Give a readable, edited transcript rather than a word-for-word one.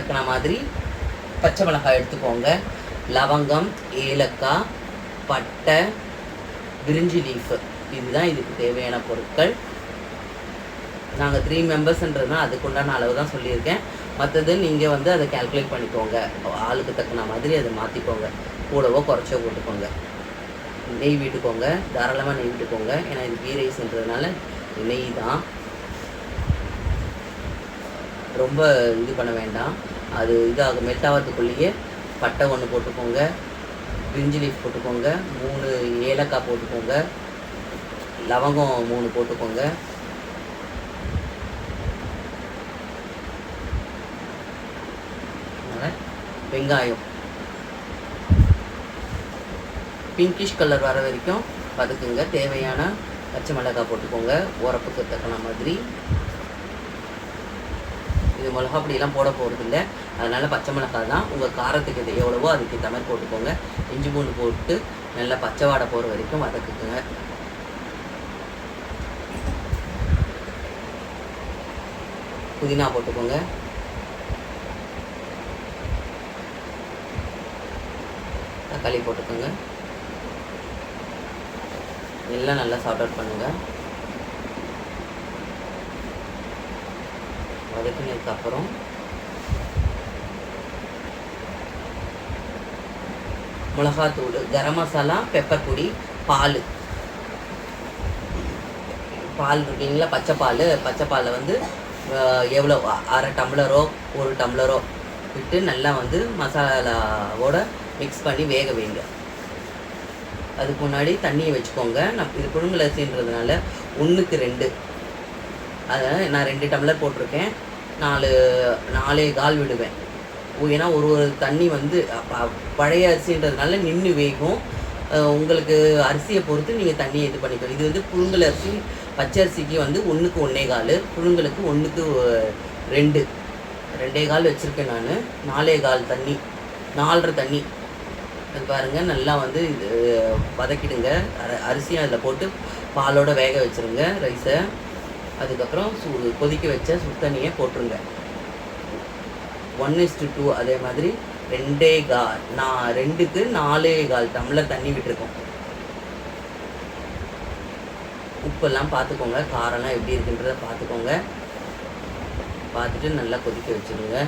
இருக்கிற மாதிரி பச்சை மிளகாய் எடுத்துக்கோங்க, லவங்கம், ஏலக்காய், பட்டை, பிரிஞ்சி லீஃபு, இதுதான் இதுக்கு தேவையான பொருட்கள். நாங்கள் 3 மெம்பர்ஸ்ன்றதுனால் அதுக்குண்டான அளவு தான் சொல்லியிருக்கேன். மற்றது நீங்கள் வந்து அதை கேல்குலேட் பண்ணிக்கோங்க, ஆளுக்கு தக்கன மாதிரி அதை மாற்றிக்கோங்க, கூடவோ குறைச்சோ போட்டுக்கோங்க. நெய் விட்டுக்கோங்க, தாராளமாக நெய் விட்டுக்கோங்க, ஏன்னா இது கீ ரைஸ்ன்றதுனால நெய் தான். ரொம்ப இது பண்ண வேண்டாம், அது இதாக மெல்ட் ஆகிறதுக்குள்ளேயே பட்டை 1 போட்டுக்கோங்க, பிரிஞ்சி லீஃப் போட்டுக்கோங்க, 3 ஏலக்காய் போட்டுக்கோங்க, லவங்கம் 3 போட்டுக்கோங்க, வெங்காயம் பிங்கிஷ் கலர் வர வரைக்கும் வதக்குங்க. தேவையான பச்சை மிளகாய் போட்டுக்கோங்க, உரப்புக்கு தக்கன மாதிரி. இது மிளகா அப்படியெல்லாம் போட போகிறது இல்லை, அதனால் பச்சை மிளகாய் தான். உங்கள் காரத்துக்கு இது எவ்வளவோ அதுக்கு ஏற்ற மாதிரி போட்டுக்கோங்க. இஞ்சி பூண்டு போட்டு நல்லா பச்சை வாடை போகிற வரைக்கும் வதக்குங்க. புதினா போட்டுக்கோங்க, தக்காளி போட்டுக்கோங்க, எல்லாம் நல்லா சார்ட் அவுட் பண்ணுங்கள். வதக்கினதுக்கப்புறம் மிளகாத்தூள், கரம் மசாலா, பெப்பர் பொடி, பால் இருக்குங்களா, பச்சை பாலை வந்து எவ்வளோ 1/2 டம்ளரோ 1 டம்ளரோ விட்டு நல்லா வந்து மசாலாவோட மிக்ஸ் பண்ணி வேக வைங்க. அதுக்கு முன்னாடி தண்ணியை வச்சுக்கோங்க. இது புழுங்கல் அரிசின்றதுனால 1க்கு 2, அதனால் நான் 2 டம்ளர் போட்டிருக்கேன். 4 விடுவேன். ஏன்னா ஒரு தண்ணி வந்து பழைய அரிசின்றதுனால நின்று வேகும். உங்களுக்கு அரிசியை பொறுத்து நீங்கள் தண்ணியை இது பண்ணிக்கணும். இது வந்து புழுங்கல் அரிசி, பச்சை அரிசிக்கு வந்து 1க்கு 1.25, புழுங்கலுக்கு 1க்கு 2, 2.25 வச்சுருக்கேன் நான். 4.25 தண்ணி, 4.5 தண்ணி. அது பாருங்கள், நல்லா வந்து இது வதக்கிடுங்க. அரிசியும் அதில் போட்டு பாலோடு வேக வச்சுருங்க ரைஸை. அதுக்கப்புறம் கொதிக்க வச்ச சுடு தண்ணியை போட்டுருங்க. 1:2, அதே மாதிரி 2க்கு 4.25 டம்ளர் தண்ணி விட்டுருக்கோம். உப்பெல்லாம் பார்த்துக்கோங்க, காரம்லாம் எப்படி இருக்குன்றத பார்த்துக்கோங்க. பார்த்துட்டு நல்லா கொதிக்க வச்சுருங்க.